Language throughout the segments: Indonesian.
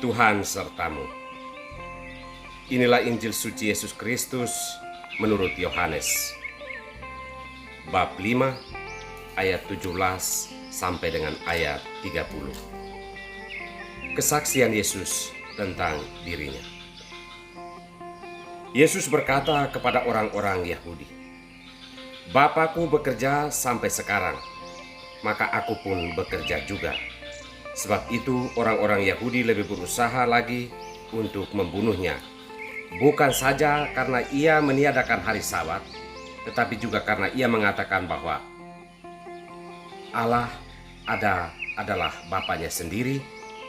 Tuhan sertamu. Inilah Injil suci Yesus Kristus menurut Yohanes. Bab 5 ayat 17 sampai dengan ayat 30. Kesaksian Yesus tentang dirinya. Yesus berkata kepada orang-orang Yahudi, "Bapakku bekerja sampai sekarang, maka aku pun bekerja juga." Sebab itu orang-orang Yahudi lebih berusaha lagi untuk membunuhnya, bukan saja karena ia meniadakan hari Sabat, tetapi juga karena ia mengatakan bahwa Allah adalah Bapanya sendiri,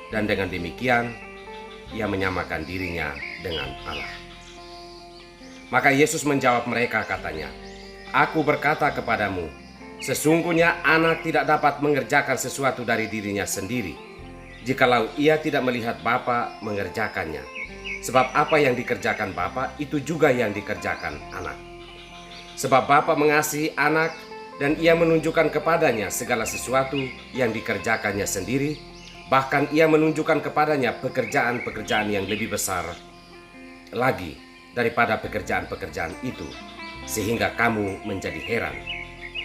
dan dengan demikian ia menyamakan dirinya dengan Allah. Maka Yesus menjawab mereka, katanya, "Aku berkata kepadamu, sesungguhnya anak tidak dapat mengerjakan sesuatu dari dirinya sendiri, jikalau ia tidak melihat Bapa mengerjakannya. Sebab apa yang dikerjakan Bapa, itu juga yang dikerjakan anak. Sebab Bapa mengasihi anak, dan ia menunjukkan kepadanya segala sesuatu yang dikerjakannya sendiri, bahkan ia menunjukkan kepadanya pekerjaan-pekerjaan yang lebih besar lagi daripada pekerjaan-pekerjaan itu, sehingga kamu menjadi heran.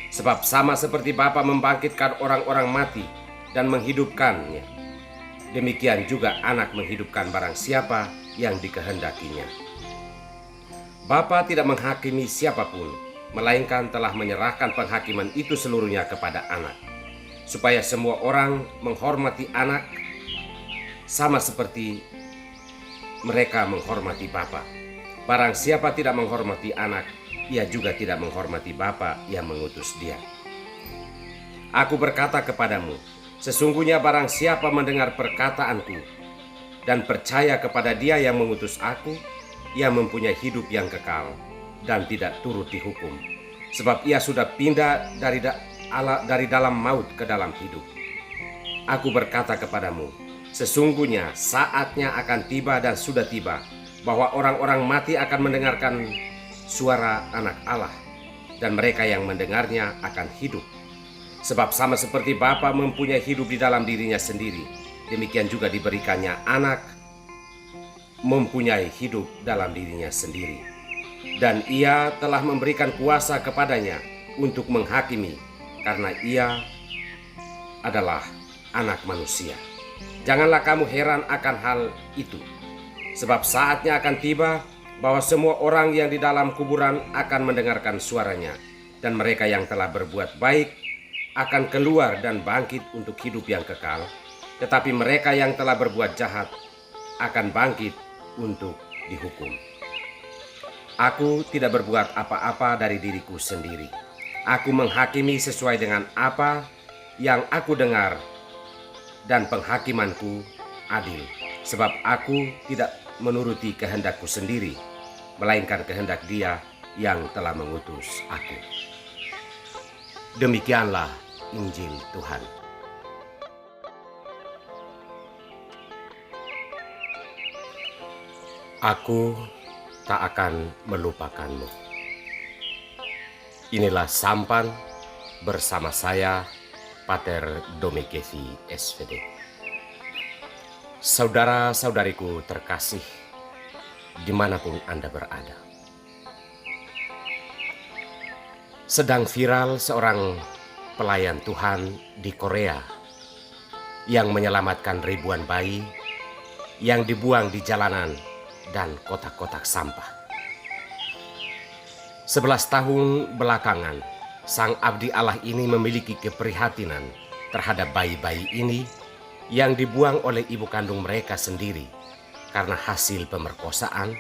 Sebab sama seperti Bapa membangkitkan orang-orang mati dan menghidupkannya, demikian juga anak menghidupkan barang siapa yang dikehendakinya. Bapa tidak menghakimi siapapun, melainkan telah menyerahkan penghakiman itu seluruhnya kepada anak, supaya semua orang menghormati anak sama seperti mereka menghormati Bapa. Barang siapa tidak menghormati anak, ia juga tidak menghormati Bapa yang mengutus dia. Aku berkata kepadamu, sesungguhnya barang siapa mendengar perkataanku dan percaya kepada dia yang mengutus aku, ia mempunyai hidup yang kekal dan tidak turut dihukum. Sebab ia sudah pindah dari dalam maut ke dalam hidup. Aku berkata kepadamu, sesungguhnya saatnya akan tiba dan sudah tiba, bahwa orang-orang mati akan mendengarkan suara Anak Allah, dan mereka yang mendengarnya akan hidup. Sebab sama seperti Bapa mempunyai hidup di dalam dirinya sendiri, demikian juga diberikannya anak mempunyai hidup dalam dirinya sendiri. Dan ia telah memberikan kuasa kepadanya untuk menghakimi, karena ia adalah anak manusia. Janganlah kamu heran akan hal itu, sebab saatnya akan tiba bahwa semua orang yang di dalam kuburan akan mendengarkan suaranya, dan mereka yang telah berbuat baik akan keluar dan bangkit untuk hidup yang kekal, tetapi mereka yang telah berbuat jahat akan bangkit untuk dihukum. Aku tidak berbuat apa-apa dari diriku sendiri. Aku menghakimi sesuai dengan apa yang aku dengar, dan penghakimanku adil, sebab aku tidak menuruti kehendakku sendiri, melainkan kehendak Dia yang telah mengutus aku." Demikianlah Injil Tuhan. Aku tak akan melupakanmu. Inilah sampan bersama saya, Pater Domikevi SVD. Saudara-saudariku terkasih, dimanapun Anda berada. Sedang viral seorang pelayan Tuhan di Korea yang menyelamatkan ribuan bayi yang dibuang di jalanan dan kotak-kotak sampah. 11 tahun belakangan, sang abdi Allah ini memiliki keprihatinan terhadap bayi-bayi ini yang dibuang oleh ibu kandung mereka sendiri karena hasil pemerkosaan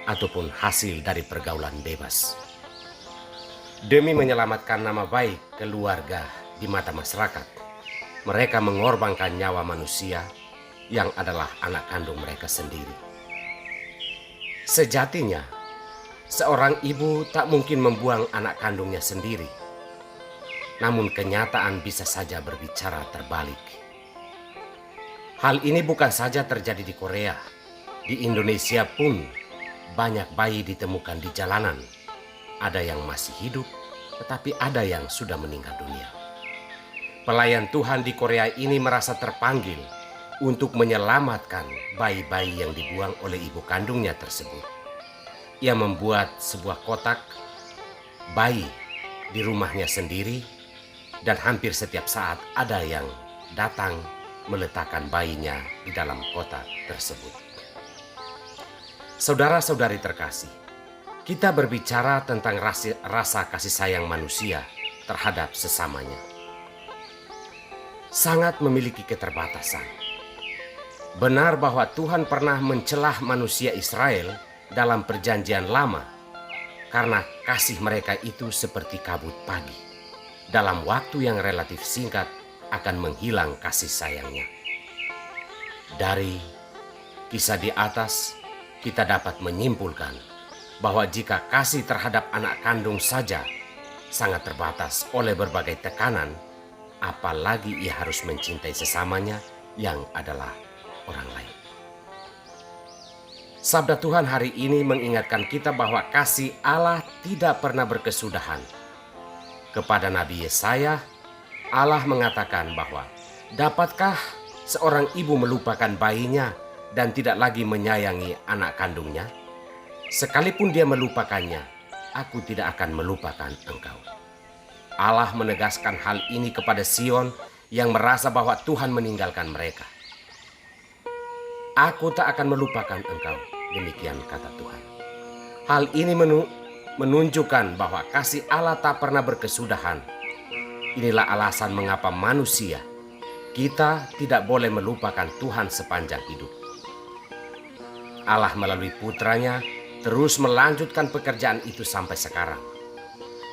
ataupun hasil dari pergaulan bebas. Demi menyelamatkan nama baik keluarga di mata masyarakat, mereka mengorbankan nyawa manusia yang adalah anak kandung mereka sendiri. Sejatinya, seorang ibu tak mungkin membuang anak kandungnya sendiri. Namun kenyataan bisa saja berbicara terbalik. Hal ini bukan saja terjadi di Korea. Di Indonesia pun banyak bayi ditemukan di jalanan. Ada yang masih hidup, tetapi ada yang sudah meninggal dunia. Pelayan Tuhan di Korea ini merasa terpanggil untuk menyelamatkan bayi-bayi yang dibuang oleh ibu kandungnya tersebut. Ia membuat sebuah kotak bayi di rumahnya sendiri, dan hampir setiap saat ada yang datang meletakkan bayinya di dalam kotak tersebut. Saudara-saudari terkasih, kita berbicara tentang rasa kasih sayang manusia terhadap sesamanya. Sangat memiliki keterbatasan. Benar bahwa Tuhan pernah mencelah manusia Israel dalam perjanjian lama karena kasih mereka itu seperti kabut pagi. Dalam waktu yang relatif singkat akan menghilang kasih sayangnya. Dari kisah di atas, kita dapat menyimpulkan bahwa jika kasih terhadap anak kandung saja sangat terbatas oleh berbagai tekanan, apalagi ia harus mencintai sesamanya yang adalah orang lain. Sabda Tuhan hari ini mengingatkan kita bahwa kasih Allah tidak pernah berkesudahan. Kepada Nabi Yesaya, Allah mengatakan bahwa, dapatkah seorang ibu melupakan bayinya dan tidak lagi menyayangi anak kandungnya? Sekalipun dia melupakannya, aku tidak akan melupakan engkau. Allah menegaskan hal ini kepada Sion yang merasa bahwa Tuhan meninggalkan mereka. Aku tak akan melupakan engkau, demikian kata Tuhan. Hal ini menunjukkan bahwa kasih Allah tak pernah berkesudahan. Inilah alasan mengapa manusia, kita tidak boleh melupakan Tuhan sepanjang hidup. Allah melalui putranya terus melanjutkan pekerjaan itu sampai sekarang.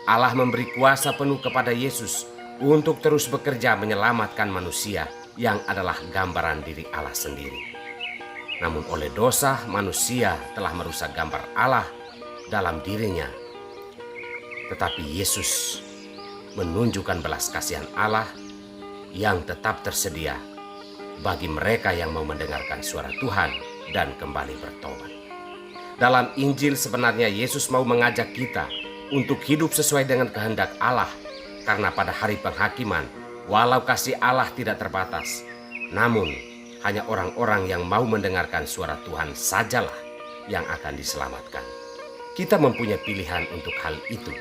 Allah memberi kuasa penuh kepada Yesus untuk terus bekerja menyelamatkan manusia yang adalah gambaran diri Allah sendiri. Namun oleh dosa, manusia telah merusak gambar Allah dalam dirinya. Tetapi Yesus menunjukkan belas kasihan Allah yang tetap tersedia bagi mereka yang mau mendengarkan suara Tuhan dan kembali bertobat. Dalam Injil sebenarnya Yesus mau mengajak kita untuk hidup sesuai dengan kehendak Allah, karena pada hari penghakiman, walau kasih Allah tidak terbatas, namun hanya orang-orang yang mau mendengarkan suara Tuhan sajalah yang akan diselamatkan. Kita mempunyai pilihan untuk hal itu.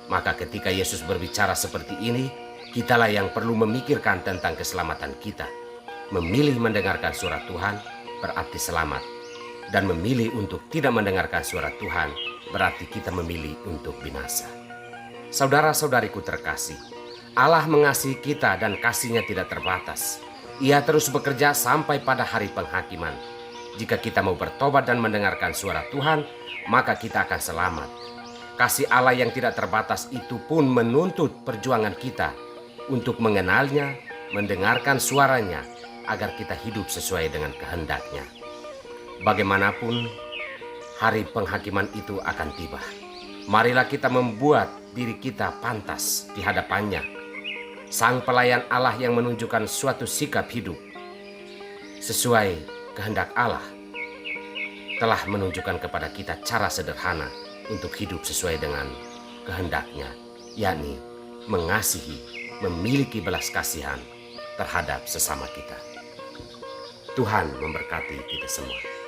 Maka ketika Yesus berbicara seperti ini, kitalah yang perlu memikirkan tentang keselamatan kita. Memilih mendengarkan suara Tuhan berarti selamat. Dan memilih untuk tidak mendengarkan suara Tuhan berarti kita memilih untuk binasa. Saudara-saudariku terkasih, Allah mengasihi kita dan kasih-Nya tidak terbatas. Ia terus bekerja sampai pada hari penghakiman. Jika kita mau bertobat dan mendengarkan suara Tuhan, maka kita akan selamat. Kasih Allah yang tidak terbatas itu pun menuntut perjuangan kita untuk mengenalnya, mendengarkan suaranya, agar kita hidup sesuai dengan kehendak-Nya. Bagaimanapun, hari penghakiman itu akan tiba. Marilah kita membuat diri kita pantas di hadapan-Nya. Sang pelayan Allah yang menunjukkan suatu sikap hidup sesuai kehendak Allah telah menunjukkan kepada kita cara sederhana untuk hidup sesuai dengan kehendak-Nya, yakni mengasihi, memiliki belas kasihan terhadap sesama kita. Tuhan memberkati kita semua.